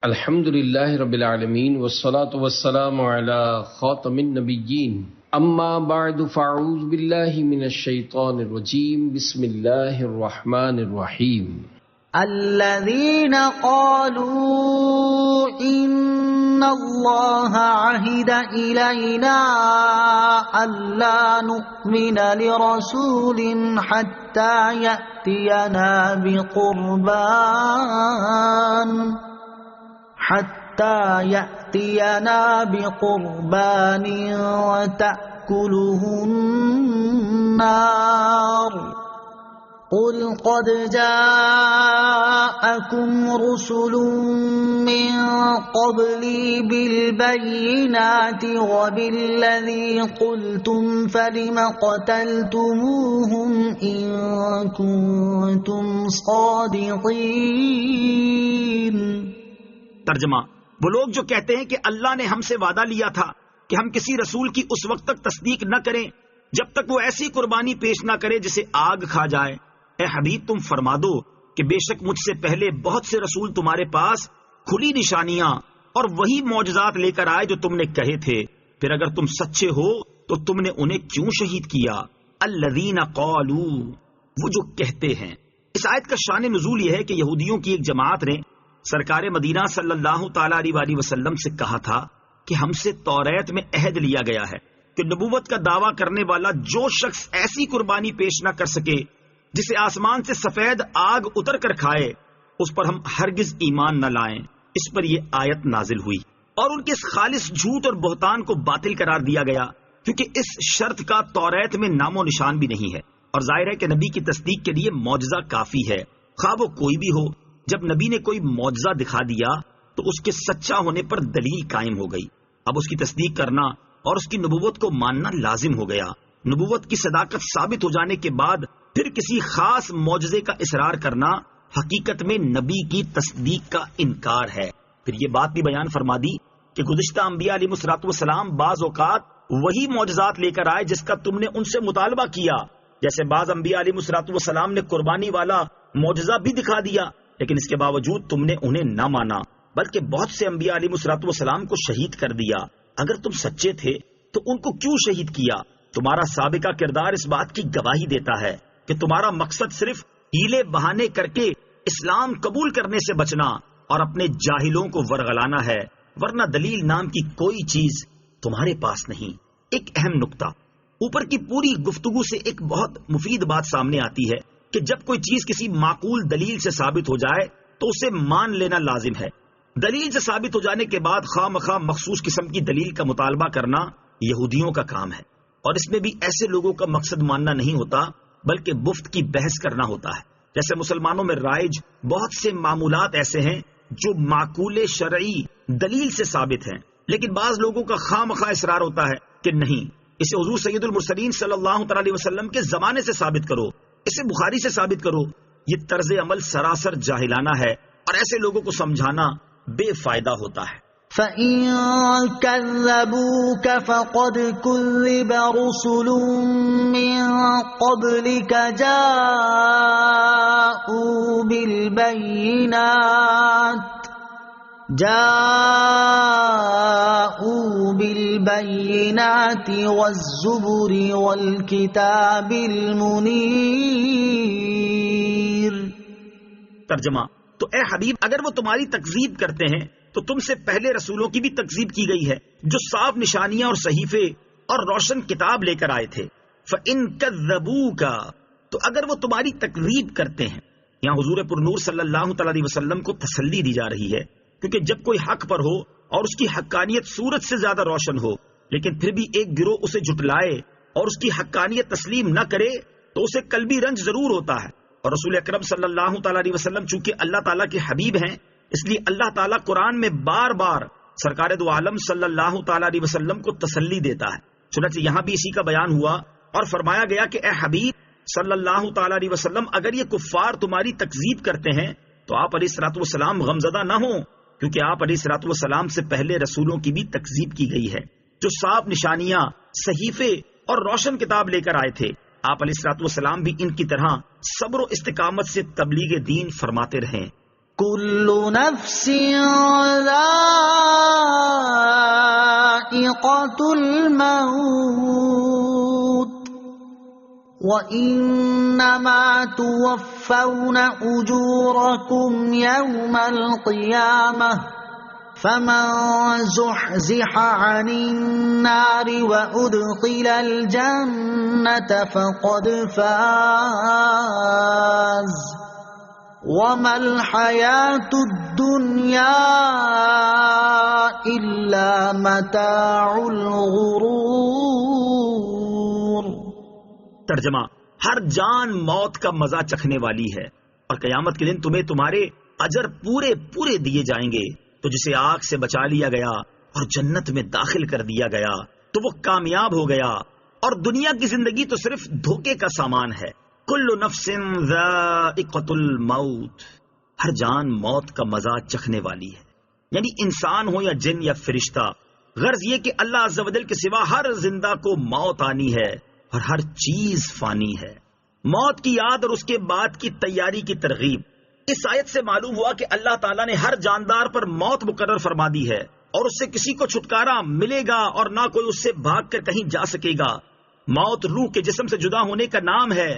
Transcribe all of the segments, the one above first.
الحمد للہ رب العالمین والصلاة والسلام علی خاتم النبیین اما بعد فاعوذ باللہ من الشیطان الرجیم بسم اللہ الرحمن الرحیم الذین قالوا ان اللہ عہد الینا الا نؤمن لرسول حتی یأتینا بقربان تأكله النار قل قد جاءكم رسل من قبلي بالبينات وبالذي قلتم فلم قتلتموهم إن كنتم صادقين۔ ترجمہ: وہ لوگ جو کہتے ہیں کہ اللہ نے ہم سے وعدہ لیا تھا کہ ہم کسی رسول کی اس وقت تک تصدیق نہ کریں جب تک وہ ایسی قربانی پیش نہ کرے جسے آگ کھا جائے، اے حبیب تم فرما دو کہ بے شک مجھ سے پہلے بہت سے رسول تمہارے پاس کھلی نشانیاں اور وہی معجزات لے کر آئے جو تم نے کہے تھے، پھر اگر تم سچے ہو تو تم نے انہیں کیوں شہید کیا؟ الذین قالوا، وہ جو کہتے ہیں۔ اس آیت کا شان نزول یہ ہے کہ یہودیوں کی ایک جماعت نے سرکار مدینہ صلی اللہ تعالی علیہ وسلم سے کہا تھا کہ ہم سے توریت میں عہد لیا گیا ہے کہ نبوت کا دعویٰ کرنے والا جو شخص ایسی قربانی پیش نہ کر سکے جسے آسمان سے سفید آگ اتر کر کھائے، اس پر ہم ہرگز ایمان نہ لائیں۔ اس پر یہ آیت نازل ہوئی اور ان کے اس خالص جھوٹ اور بہتان کو باطل قرار دیا گیا، کیونکہ اس شرط کا توریت میں نام و نشان بھی نہیں ہے، اور ظاہر ہے کہ نبی کی تصدیق کے لیے معجزہ کافی ہے، خواہ وہ کوئی بھی ہو۔ جب نبی نے کوئی معجزہ دکھا دیا تو اس کے سچا ہونے پر دلیل قائم ہو گئی، اب اس کی تصدیق کرنا اور اس کی نبوت کو ماننا لازم ہو گیا۔ نبوت کی صداقت ثابت ہو جانے کے بعد پھر کسی خاص معجزے کا اصرار کرنا حقیقت میں نبی کی تصدیق کا انکار ہے۔ پھر یہ بات بھی بیان فرما دی کہ گزشتہ انبیاء علیہ الصلوۃ والسلام بعض اوقات وہی معجزات لے کر آئے جس کا تم نے ان سے مطالبہ کیا، جیسے بعض انبیاء علیہ الصلوۃ والسلام نے قربانی والا معجزہ بھی دکھا دیا، لیکن اس کے باوجود تم نے انہیں نہ مانا، بلکہ بہت سے انبیاء علیہ الصلوۃ والسلام کو شہید کر دیا۔ اگر تم سچے تھے تو ان کو کیوں شہید کیا؟ تمہارا سابقہ کردار اس بات کی گواہی دیتا ہے کہ تمہارا مقصد صرف ہیلے بہانے کر کے اسلام قبول کرنے سے بچنا اور اپنے جاہلوں کو ورغلانا ہے، ورنہ دلیل نام کی کوئی چیز تمہارے پاس نہیں۔ ایک اہم نقطہ، اوپر کی پوری گفتگو سے ایک بہت مفید بات سامنے آتی ہے کہ جب کوئی چیز کسی معقول دلیل سے ثابت ہو جائے تو اسے مان لینا لازم ہے۔ دلیل سے ثابت ہو جانے کے بعد خواہ مخواہ مخصوص قسم کی دلیل کا مطالبہ کرنا یہودیوں کا کام ہے، اور اس میں بھی ایسے لوگوں کا مقصد ماننا نہیں ہوتا بلکہ مفت کی بحث کرنا ہوتا ہے۔ جیسے مسلمانوں میں رائج بہت سے معمولات ایسے ہیں جو معقول شرعی دلیل سے ثابت ہیں، لیکن بعض لوگوں کا خواہ مخواہ اصرار ہوتا ہے کہ نہیں، اسے حضور سید المرسلین صلی اللہ علیہ وسلم کے زمانے سے ثابت کرو، اسے بخاری سے ثابت کرو۔ یہ طرز عمل سراسر جاہلانہ ہے اور ایسے لوگوں کو سمجھانا بے فائدہ ہوتا ہے۔ فَإِن كَذَّبُوكَ فَقَدْ كُذِّبَ رُسُلٌ مِّن قَبْلِكَ جَاءُوا بِالْبَيِّنَاتِ وَالزُّبُرِ وَالْكِتَابِ الْمُنِيرِ۔ ترجمہ: تو اے حبیب اگر وہ تمہاری تکذیب کرتے ہیں تو تم سے پہلے رسولوں کی بھی تکذیب کی گئی ہے جو صاف نشانیاں اور صحیفے اور روشن کتاب لے کر آئے تھے۔ فَإِن كَذَّبُوكَ، تو اگر وہ تمہاری تکذیب کرتے ہیں، یہاں حضور پرنور صلی اللہ تعالی علیہ وسلم کو تسلی دی جا رہی ہے، کیونکہ جب کوئی حق پر ہو اور اس کی حقانیت سورج سے زیادہ روشن ہو لیکن پھر بھی ایک گروہ اسے جھٹلائے اور اس کی حقانیت تسلیم نہ کرے تو اسے قلبی رنج ضرور ہوتا ہے، اور رسول اکرم صلی اللہ تعالی علیہ وسلم چونکہ اللہ تعالیٰ کے حبیب ہیں اس لیے اللہ تعالیٰ قرآن میں بار بار سرکار دو عالم صلی اللہ تعالی علیہ وسلم کو تسلی دیتا ہے۔ چنانچہ یہاں بھی اسی کا بیان ہوا اور فرمایا گیا کہ اے حبیب صلی اللہ تعالی علیہ وسلم اگر یہ کفار تمہاری تکذیب کرتے ہیں تو آپ علیہ الصلوۃ والسلام غمزدہ نہ ہوں، کیونکہ آپ علیہ الصلوۃ والسلام سے پہلے رسولوں کی بھی تکذیب کی گئی ہے جو صاف نشانیاں، صحیفے اور روشن کتاب لے کر آئے تھے۔ آپ علیہ الصلوۃ والسلام بھی ان کی طرح صبر و استقامت سے تبلیغ دین فرماتے رہیں۔ كل نفس ذائقة الموت وإنما توفون أجوركم يوم القيامة فمن زحزح عن النار وأدخل الجنة فقد فاز وما الحياة الدنيا إلا متاع الغرور۔ ترجمہ، ہر جان موت کا مزہ چکھنے والی ہے، اور قیامت کے دن تمہیں تمہارے اجر پورے پورے دیے جائیں گے۔ تو جسے آگ سے بچا لیا گیا اور جنت میں داخل کر دیا گیا تو وہ کامیاب ہو گیا، اور دنیا کی زندگی تو صرف دھوکے کا سامان ہے۔ کل نفس ذائقۃ الموت، ہر جان موت کا مزہ چکھنے والی ہے، یعنی انسان ہو یا جن یا فرشتہ۔ غرض یہ کہ اللہ عز و جل کے سوا ہر زندہ کو موت آنی ہے اور ہر چیز فانی ہے۔ موت کی یاد اور اس کے بعد کی تیاری کی ترغیب۔ اس آیت سے معلوم ہوا کہ اللہ تعالیٰ نے ہر جاندار پر موت مقرر فرما دی ہے، اور اس سے کسی کو چھٹکارا ملے گا اور نہ کوئی اس سے بھاگ کر کہیں جا سکے گا۔ موت روح کے جسم سے جدا ہونے کا نام ہے،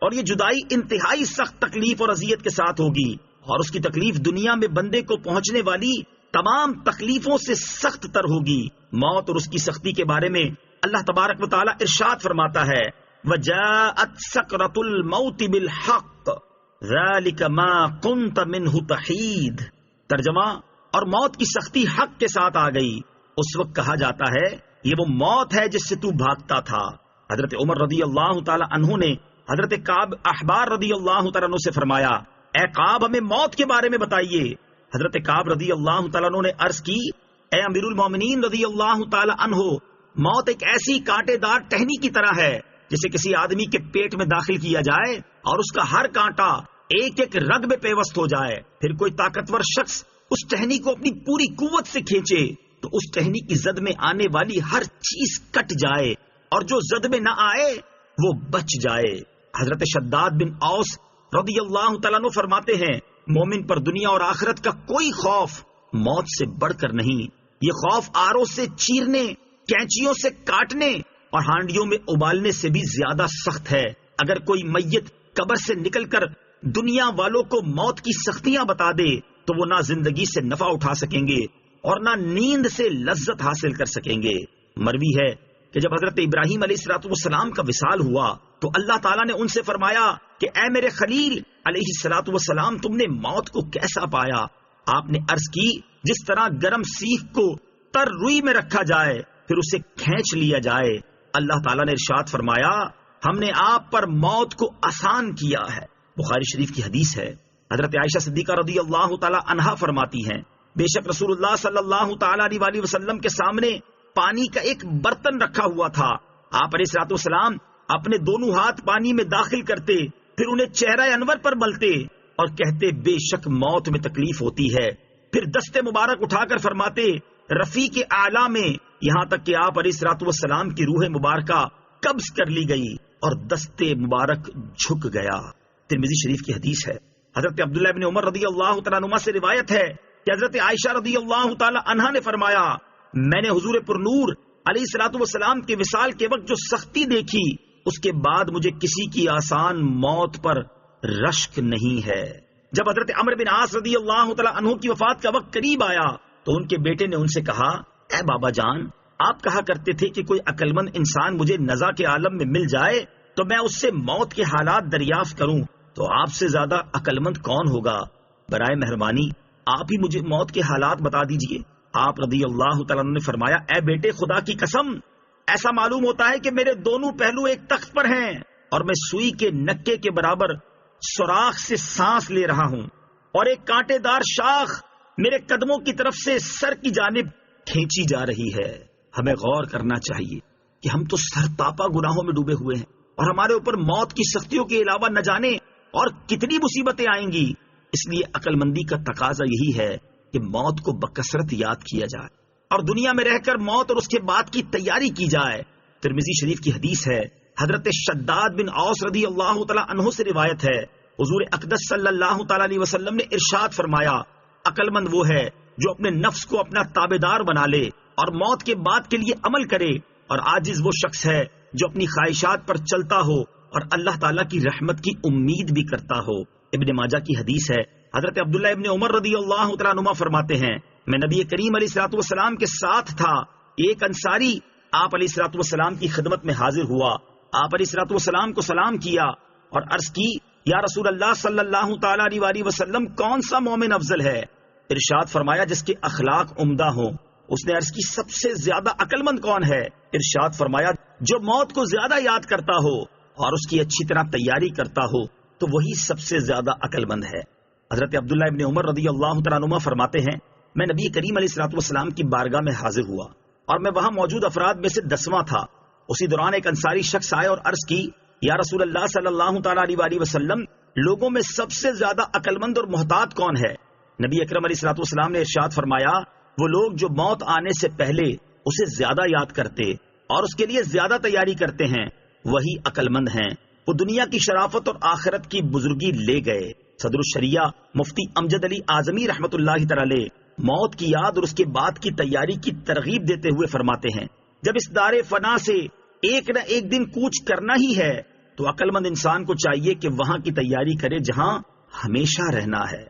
اور یہ جدائی انتہائی سخت تکلیف اور اذیت کے ساتھ ہوگی، اور اس کی تکلیف دنیا میں بندے کو پہنچنے والی تمام تکلیفوں سے سخت تر ہوگی۔ موت اور اس کی سختی کے بارے میں اللہ تبارک و تعالیٰ ارشاد فرماتا ہے، وَجَاءَتْ سَكْرَةُ الْمَوْتِ بِالْحَقِّ ذَلِكَ مَا كُنْتَ مِنْهُ تَحِيدُ۔ ترجمہ، اور موت کی سختی حق کے ساتھ آ گئی۔ اس وقت کہا جاتا ہے یہ وہ موت ہے جس سے تو بھاگتا تھا۔ حضرت عمر رضی اللہ تعالی عنہ نے حضرت کعب احبار رضی اللہ تعالی عنہ سے فرمایا، اے کعب ہمیں موت کے بارے میں بتائیے۔ حضرت کعب رضی اللہ تعالی عنہ نے عرض کی، اے امیر المومنین رضی اللہ تعالی عنہ، موت ایک ایسی کانٹے دار ٹہنی کی طرح ہے جسے کسی آدمی کے پیٹ میں داخل کیا جائے اور اس کا ہر کانٹا ایک ایک رگ میں پیوست ہو جائے، پھر کوئی طاقتور شخص اس ٹہنی کو اپنی پوری قوت سے کھینچے تو اس ٹہنی کی زد میں آنے والی ہر چیز کٹ جائے، اور جو زد میں نہ آئے وہ بچ جائے۔ حضرت شداد بن اوس رضی اللہ تعالیٰ عنہ فرماتے ہیں، مومن پر دنیا اور آخرت کا کوئی خوف موت سے بڑھ کر نہیں۔ یہ خوف آروں سے چیرنے، کینچیوں سے کاٹنے اور ہانڈیوں میں ابالنے سے بھی زیادہ سخت ہے۔ اگر کوئی میت قبر سے نکل کر دنیا والوں کو موت کی سختیاں بتا دے تو وہ نہ زندگی سے نفع اٹھا سکیں گے اور نہ نیند سے لذت حاصل کر سکیں گے۔ مروی ہے کہ جب حضرت ابراہیم علیہ السلام کا وصال ہوا تو اللہ تعالیٰ نے ان سے فرمایا کہ اے میرے خلیل علیہ السلام، تم نے موت کو کیسا پایا؟ آپ نے عرض کی، جس طرح گرم سیخ کو تر روئی میں رکھا جائے پھر اسے کھینچ لیا جائے۔ اللہ تعالیٰ نے ارشاد فرمایا، ہم نے آپ پر موت کو آسان کیا ہے۔ بخاری شریف کی حدیث ہے۔ حضرت عائشہ صدیقہ رضی اللہ تعالی عنہا فرماتی ہیں، بے شک رسول اللہ صلی اللہ تعالی علیہ وسلم کے سامنے پانی کا ایک برتن رکھا ہوا تھا۔ آپ علیہ الصلوۃ والسلام اپنے دونوں ہاتھ پانی میں داخل کرتے، پھر انہیں چہرہ انور پر ملتے اور کہتے بے شک موت میں تکلیف ہوتی ہے، پھر دستے مبارک اٹھا کر فرماتے رفیق اعلیٰ میں، یہاں تک کہ آپ علیہ الصلوۃ والسلام کی روح مبارکہ قبض کر لی گئی اور دستے مبارک جھک گیا۔ ترمذی شریف کی حدیث ہے۔ حضرت عبداللہ بن عمر رضی اللہ تعالیٰ عنہ سے روایت ہے کہ حضرت عائشہ رضی اللہ تعالی عنہا نے فرمایا، میں نے حضور پر نور علیہ الصلوۃ والسلام کے وصال کے وقت جو سختی دیکھی، اس کے بعد مجھے کسی کی آسان موت پر رشک نہیں ہے۔ جب حضرت عمرو بن عاص رضی اللہ تعالی عنہ کی وفات کا وقت قریب آیا تو ان کے بیٹے نے ان سے کہا، اے بابا جان، آپ کہا کرتے تھے کہ کوئی عقل مند انسان مجھے نزا کے عالم میں مل جائے تو میں اس سے موت کے حالات دریافت کروں، تو آپ سے زیادہ عقل مند کون ہوگا؟ برائے مہربانی آپ ہی مجھے موت کے حالات بتا دیجئے۔ آپ رضی اللہ تعالیٰ عنہ نے فرمایا، اے بیٹے، خدا کی قسم ایسا معلوم ہوتا ہے کہ میرے دونوں پہلو ایک تخت پر ہیں اور میں سوئی کے نکے کے برابر سوراخ سے سانس لے رہا ہوں، اور ایک کانٹے دار شاخ میرے قدموں کی طرف سے سر کی جانب کھینچی جا رہی ہے۔ ہمیں غور کرنا چاہیے کہ ہم تو سرتاپا گناہوں میں ڈوبے ہوئے ہیں، اور ہمارے اوپر موت کی سختیوں کے علاوہ نہ جانے اور کتنی مصیبتیں آئیں گی۔ اس لیے عقل مندی کا تقاضا یہی ہے کہ موت کو بکثرت یاد کیا جائے اور دنیا میں رہ کر موت اور اس کے بعد کی تیاری کی جائے۔ ترمذی شریف کی حدیث ہے۔ حضرت شداد بن اوس رضی اللہ تعالی عنہ سے روایت ہے حضور اقدس صلی اللہ تعالی علیہ وسلم نے ارشاد فرمایا، عقل مند وہ ہے جو اپنے نفس کو اپنا تابعدار بنا لے اور موت کے بعد کے لیے عمل کرے، اور عاجز وہ شخص ہے جو اپنی خواہشات پر چلتا ہو اور اللہ تعالیٰ کی رحمت کی امید بھی کرتا ہو۔ ابن ماجہ کی حدیث ہے، حضرت عبداللہ ابن عمر رضی اللہ تعالیٰ عنہما فرماتے ہیں، میں نبی کریم علیہ الصلوۃ والسلام کے ساتھ تھا، ایک انصاری آپ علیہ الصلوۃ والسلام کی خدمت میں حاضر ہوا، آپ علیہ الصلوۃ والسلام کو سلام کیا اور عرض کی، یا رسول اللہ صلی اللہ تعالیٰ علیہ وسلم، کون سا مومن افضل ہے؟ ارشاد فرمایا، جس کے اخلاق عمدہ ہوں۔ اس نے عرض کی، سب سے زیادہ عقل مند کون ہے؟ ارشاد فرمایا، جو موت کو زیادہ یاد کرتا ہو اور اس کی اچھی طرح تیاری کرتا ہو تو وہی سب سے زیادہ عقل مند ہے۔ حضرت عبداللہ ابن عمر رضی اللہ تعالیٰ عنہما فرماتے ہیں، میں نبی کریم علیہ الصلوۃ والسلام کی بارگاہ میں حاضر ہوا اور میں وہاں موجود افراد میں سے 10واں تھا۔ اسی دوران ایک انصاری شخص آئے اور عرض کی، یا رسول اللہ صلی اللہ تعالیٰ علیہ وسلم، لوگوں میں سب سے زیادہ عقل مند اور محتاط کون ہے؟ نبی اکرم علیہ الصلوۃ والسلام نے ارشاد فرمایا، وہ لوگ جو موت آنے سے پہلے اسے زیادہ یاد کرتے اور اس کے لیے زیادہ تیاری کرتے ہیں، وہی عقل مند ہیں۔ وہ دنیا کی شرافت اور آخرت کی بزرگی لے گئے۔ صدر الشریعہ مفتی امجد علی اعظمی رحمت اللہ تعالی موت کی یاد اور اس کے بعد کی تیاری کی ترغیب دیتے ہوئے فرماتے ہیں، جب اس دار فنا سے ایک نہ ایک دن کوچ کرنا ہی ہے تو عقل مند انسان کو چاہیے کہ وہاں کی تیاری کرے جہاں ہمیشہ رہنا ہے۔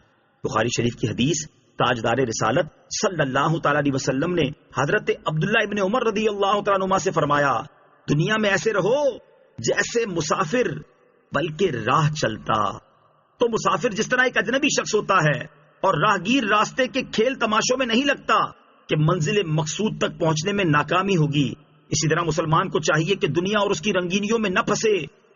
بخاری شریف کی حدیث، تاجدار رسالت صلی اللہ تعالی علیہ وسلم نے حضرت عبداللہ ابن عمر رضی اللہ تعالیٰ عنہما سے فرمایا، دنیا میں ایسے رہو جیسے مسافر بلکہ راہ چلتا۔ تو مسافر جس طرح ایک اجنبی شخص ہوتا ہے اور راہگیر راستے کے کھیل تماشوں میں نہیں لگتا کہ منزل مقصود تک پہنچنے میں ناکامی ہوگی، اسی طرح مسلمان کو چاہیے کہ دنیا اور اس کی رنگینیوں میں نہ پھنسے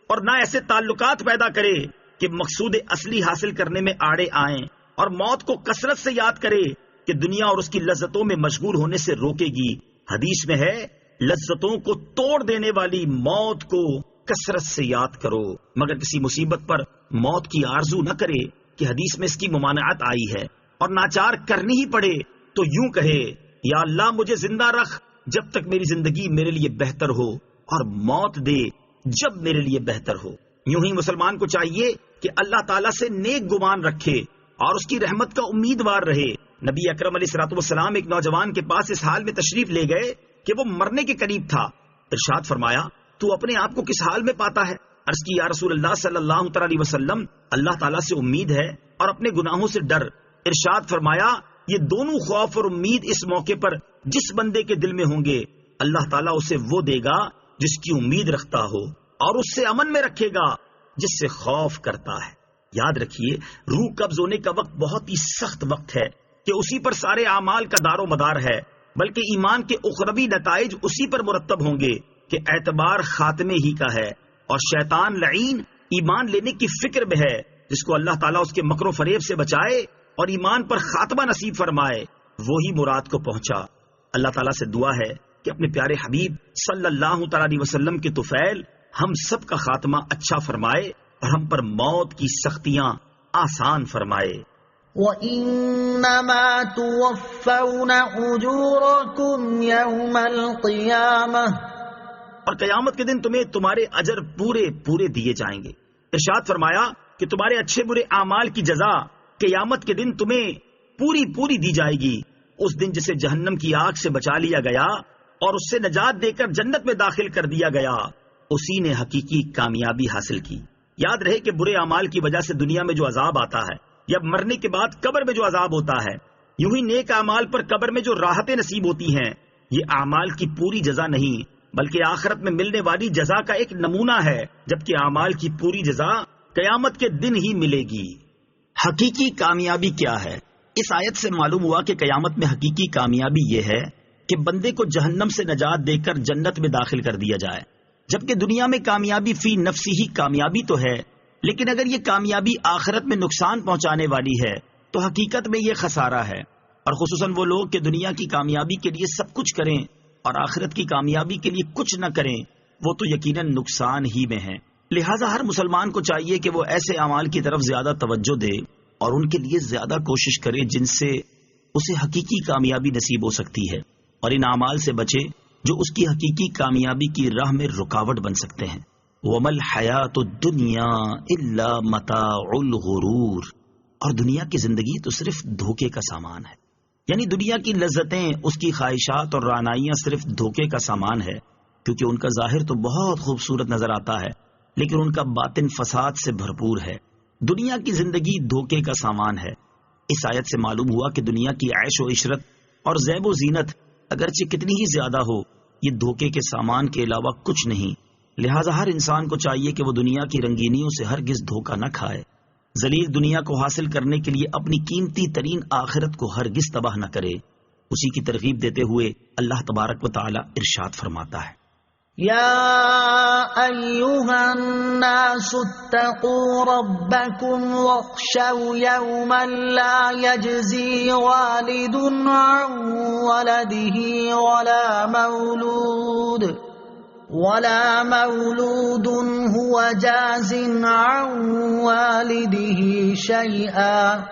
اور نہ ایسے تعلقات پیدا کرے کہ مقصود اصلی حاصل کرنے میں آڑے آئیں، اور موت کو کثرت سے یاد کرے کہ دنیا اور اس کی لذتوں میں مشغول ہونے سے روکے گی۔ حدیث میں ہے، لذتوں کو توڑ دینے والی موت کو کثرت سے یاد کرو، مگر کسی مصیبت پر موت کی آرزو نہ کرے کہ حدیث میں اس کی ممانعت آئی ہے، اور ناچار کرنی ہی پڑے تو یوں کہے، یا اللہ مجھے زندہ رکھ جب تک میری زندگی میرے لیے بہتر ہو، اور موت دے جب میرے لیے بہتر ہو۔ یوں ہی مسلمان کو چاہیے کہ اللہ تعالیٰ سے نیک گمان رکھے اور اس کی رحمت کا امیدوار رہے۔ نبی اکرم علیہ الصلوۃ والسلام ایک نوجوان کے پاس اس حال میں تشریف لے گئے کہ وہ مرنے کے قریب تھا۔ ارشاد فرمایا، تو اپنے آپ کو کس حال میں پاتا ہے؟ عرض کی، یا رسول اللہ صلی اللہ تعالی علیہ وسلم، اللہ تعالیٰ سے امید ہے اور اپنے گناہوں سے ڈر۔ ارشاد فرمایا، یہ دونوں خوف اور امید اس موقع پر جس بندے کے دل میں ہوں گے، اللہ تعالیٰ اسے وہ دے گا جس کی امید رکھتا ہو، اور اس سے امن میں رکھے گا جس سے خوف کرتا ہے۔ یاد رکھیے، روح قبض ہونے کا وقت بہت ہی سخت وقت ہے کہ اسی پر سارے اعمال کا دار و مدار ہے، بلکہ ایمان کے اخروی نتائج اسی پر مرتب ہوں گے کہ اعتبار خاتمے ہی کا ہے، اور شیطان لعین ایمان لینے کی فکر میں ہے، جس کو اللہ تعالیٰ اس کے مکر و فریب سے بچائے اور ایمان پر خاتمہ نصیب فرمائے، وہی مراد کو پہنچا۔ اللہ تعالیٰ سے دعا ہے کہ اپنے پیارے حبیب صلی اللہ تعالی علیہ وسلم کے طفیل ہم سب کا خاتمہ اچھا فرمائے اور ہم پر موت کی سختیاں آسان فرمائے۔ وَإِنَّمَا تُوَفَّوْنَ أُجُورَكُمْ يَوْمَ الْقِيَامَةِ، اور قیامت کے دن تمہیں تمہارے اجر پورے پورے دیے جائیں گے۔ ارشاد فرمایا کہ تمہارے اچھے برے اعمال کی جزا قیامت کے دن تمہیں پوری پوری دی جائے گی۔ اس دن جسے جہنم کی آگ سے بچا لیا گیا اور اس سے نجات دے کر جنت میں داخل کر دیا گیا، اسی نے حقیقی کامیابی حاصل کی۔ یاد رہے کہ برے اعمال کی وجہ سے دنیا میں جو عذاب آتا ہے یا مرنے کے بعد قبر میں جو عذاب ہوتا ہے، یوں ہی نیک اعمال پر قبر میں جو راحتیں نصیب ہوتی ہیں، یہ اعمال کی پوری جزا نہیں بلکہ آخرت میں ملنے والی جزا کا ایک نمونہ ہے، جبکہ اعمال کی پوری جزا قیامت کے دن ہی ملے گی۔ حقیقی کامیابی کیا ہے؟ اس آیت سے معلوم ہوا کہ قیامت میں حقیقی کامیابی یہ ہے کہ بندے کو جہنم سے نجات دے کر جنت میں داخل کر دیا جائے، جبکہ دنیا میں کامیابی فی نفسی ہی کامیابی تو ہے، لیکن اگر یہ کامیابی آخرت میں نقصان پہنچانے والی ہے تو حقیقت میں یہ خسارہ ہے، اور خصوصاً وہ لوگ کہ دنیا کی کامیابی کے لیے سب کچھ کریں اور آخرت کی کامیابی کے لیے کچھ نہ کریں، وہ تو یقیناً نقصان ہی میں ہیں۔ لہٰذا ہر مسلمان کو چاہیے کہ وہ ایسے اعمال کی طرف زیادہ توجہ دے اور ان کے لیے زیادہ کوشش کرے جن سے اسے حقیقی کامیابی نصیب ہو سکتی ہے، اور ان اعمال سے بچے جو اس کی حقیقی کامیابی کی راہ میں رکاوٹ بن سکتے ہیں۔ وَمَا الْحَيَاةُ الدُّنْيَا إِلَّا مَتَاعُ الْغُرُورِ، اور دنیا کی زندگی تو صرف دھوکے کا سامان ہے، یعنی دنیا کی لذتیں، اس کی خواہشات اور رعنائیاں صرف دھوکے کا سامان ہے، کیونکہ ان کا ظاہر تو بہت خوبصورت نظر آتا ہے لیکن ان کا باطن فساد سے بھرپور ہے۔ دنیا کی زندگی دھوکے کا سامان ہے۔ اس آیت سے معلوم ہوا کہ دنیا کی عیش و عشرت اور زیب و زینت اگرچہ کتنی ہی زیادہ ہو، یہ دھوکے کے سامان کے علاوہ کچھ نہیں، لہٰذا ہر انسان کو چاہیے کہ وہ دنیا کی رنگینیوں سے ہرگز دھوکہ نہ کھائے، ذلیل دنیا کو حاصل کرنے کے لیے اپنی قیمتی ترین آخرت کو ہرگز تباہ نہ کرے۔ اسی کی ترغیب دیتے ہوئے اللہ تبارک و تعالی ارشاد فرماتا ہے، يا أيها الناس اتقوا ربكم واخشوا يوما لا يجزي والد عن ولده ولا مولود هو جاز عن والده شيئا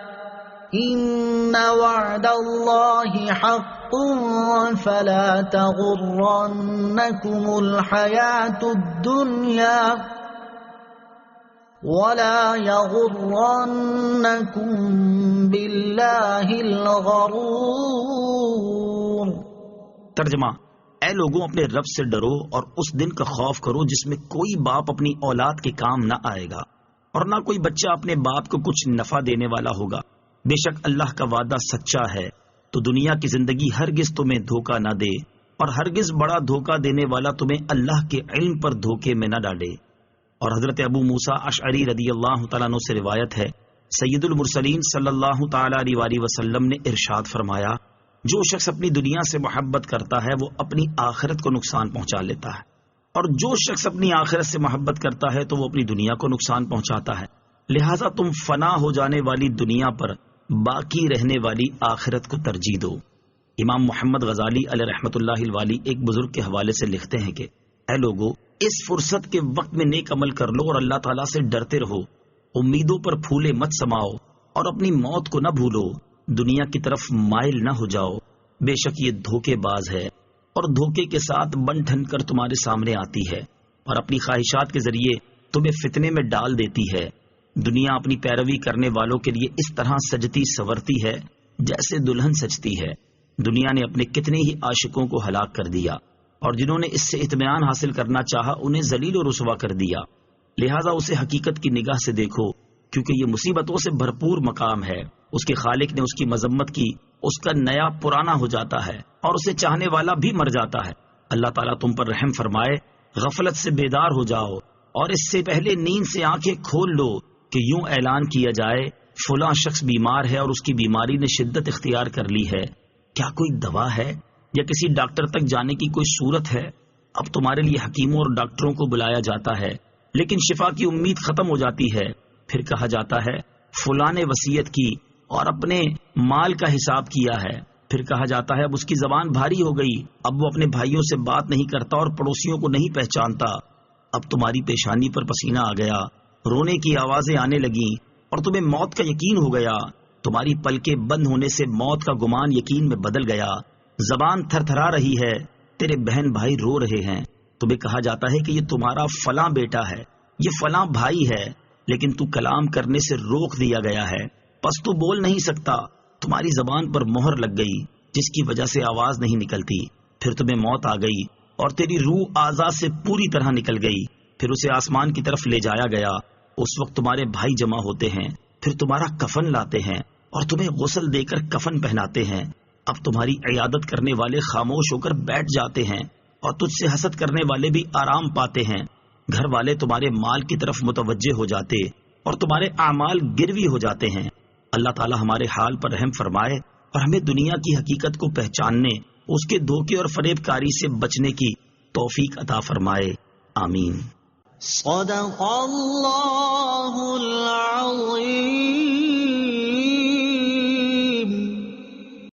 إن وعد الله حق فلا تغرنكم الحياة الدنيا ولا يغرنكم بالله الغرور۔ ترجمہ، اے لوگوں، اپنے رب سے ڈرو اور اس دن کا خوف کرو جس میں کوئی باپ اپنی اولاد کے کام نہ آئے گا اور نہ کوئی بچہ اپنے باپ کو کچھ نفع دینے والا ہوگا۔ بے شک اللہ کا وعدہ سچا ہے، تو دنیا کی زندگی ہرگز تمہیں دھوکہ نہ دے اور ہرگز بڑا دھوکہ دینے والا تمہیں اللہ کے علم پر دھوکے میں نہ ڈالے۔ اور حضرت ابو موسیٰ اشعری رضی اللہ تعالیٰ عنہ سے روایت ہے، سید المرسلین صلی اللہ تعالیٰ علیہ وسلم نے ارشاد فرمایا، جو شخص اپنی دنیا سے محبت کرتا ہے وہ اپنی آخرت کو نقصان پہنچا لیتا ہے، اور جو شخص اپنی آخرت سے محبت کرتا ہے تو وہ اپنی دنیا کو نقصان پہنچاتا ہے۔ لہٰذا تم فنا ہو جانے والی دنیا پر باقی رہنے والی آخرت کو ترجیح دو۔ امام محمد غزالی علیہ رحمۃ اللہ الوالی ایک بزرگ کے حوالے سے لکھتے ہیں کہ اے لوگو، اس فرصت کے وقت میں نیک عمل کر لو اور اللہ تعالیٰ سے ڈرتے رہو، امیدوں پر پھولے مت سماؤ اور اپنی موت کو نہ بھولو، دنیا کی طرف مائل نہ ہو جاؤ، بے شک یہ دھوکے باز ہے اور دھوکے کے ساتھ بن ٹھن کر تمہارے سامنے آتی ہے اور اپنی خواہشات کے ذریعے تمہیں فتنے میں ڈال دیتی ہے۔ دنیا اپنی پیروی کرنے والوں کے لیے اس طرح سجتی سورتی ہے جیسے دلہن سجتی ہے۔ دنیا نے اپنے کتنے ہی عاشقوں کو ہلاک کر دیا اور جنہوں نے اس سے اطمینان حاصل کرنا چاہا انہیں ذلیل و رسوا کر دیا۔ لہٰذا اسے حقیقت کی نگاہ سے دیکھو، کیونکہ یہ مصیبتوں سے بھرپور مقام ہے۔ اس کے خالق نے اس کی مذمت کی، اس کا نیا پرانا ہو جاتا ہے اور اسے چاہنے والا بھی مر جاتا ہے۔ اللہ تعالیٰ تم پر رحم فرمائے، غفلت سے بیدار ہو جاؤ اور اس سے پہلے نیند سے آنکھیں کھول لو کہ یوں اعلان کیا جائے فلاں شخص بیمار ہے اور اس کی بیماری نے شدت اختیار کر لی ہے، کیا کوئی دوا ہے یا کسی ڈاکٹر تک جانے کی کوئی صورت ہے؟ اب تمہارے لیے حکیموں اور ڈاکٹروں کو بلایا جاتا ہے لیکن شفا کی امید ختم ہو جاتی ہے۔ پھر کہا جاتا ہے فلاں نے وصیت کی اور اپنے مال کا حساب کیا ہے۔ پھر کہا جاتا ہے اب اس کی زبان بھاری ہو گئی، اب وہ اپنے بھائیوں سے بات نہیں کرتا اور پڑوسیوں کو نہیں پہچانتا۔ اب تمہاری پیشانی پر پسینہ آ گیا، رونے کی آوازیں آنے لگیں اور تمہیں موت کا یقین ہو گیا۔ تمہاری پلکیں بند ہونے سے موت کا گمان یقین میں بدل گیا، زبان تھر تھرا رہی ہے، تیرے بہن بھائی رو رہے ہیں۔ تمہیں کہا جاتا ہے کہ یہ تمہارا فلاں بیٹا ہے، یہ فلاں بھائی ہے، لیکن تو کلام کرنے سے روک دیا گیا ہے، پس تو بول نہیں سکتا، تمہاری زبان پر مہر لگ گئی جس کی وجہ سے آواز نہیں نکلتی۔ پھر تمہیں موت آ گئی اور تیری روح اعضاء سے پوری طرح نکل گئی۔ پھر اسے آسمان کی طرف لے جایا گیا، اس وقت تمہارے بھائی جمع ہوتے ہیں، پھر تمہارا کفن لاتے ہیں اور تمہیں غسل دے کر کفن پہناتے ہیں۔ اب تمہاری عیادت کرنے والے خاموش ہو کر بیٹھ جاتے ہیں اور تجھ سے حسد کرنے والے بھی آرام پاتے ہیں۔ گھر والے تمہارے مال کی طرف متوجہ ہو جاتے اور تمہارے اعمال گروی ہو جاتے ہیں۔ اللہ تعالی ہمارے حال پر رحم فرمائے اور ہمیں دنیا کی حقیقت کو پہچاننے، اس کے دھوکے اور فریب کاری سے بچنے کی توفیق عطا فرمائے، آمین۔ صدق اللہ العظیم۔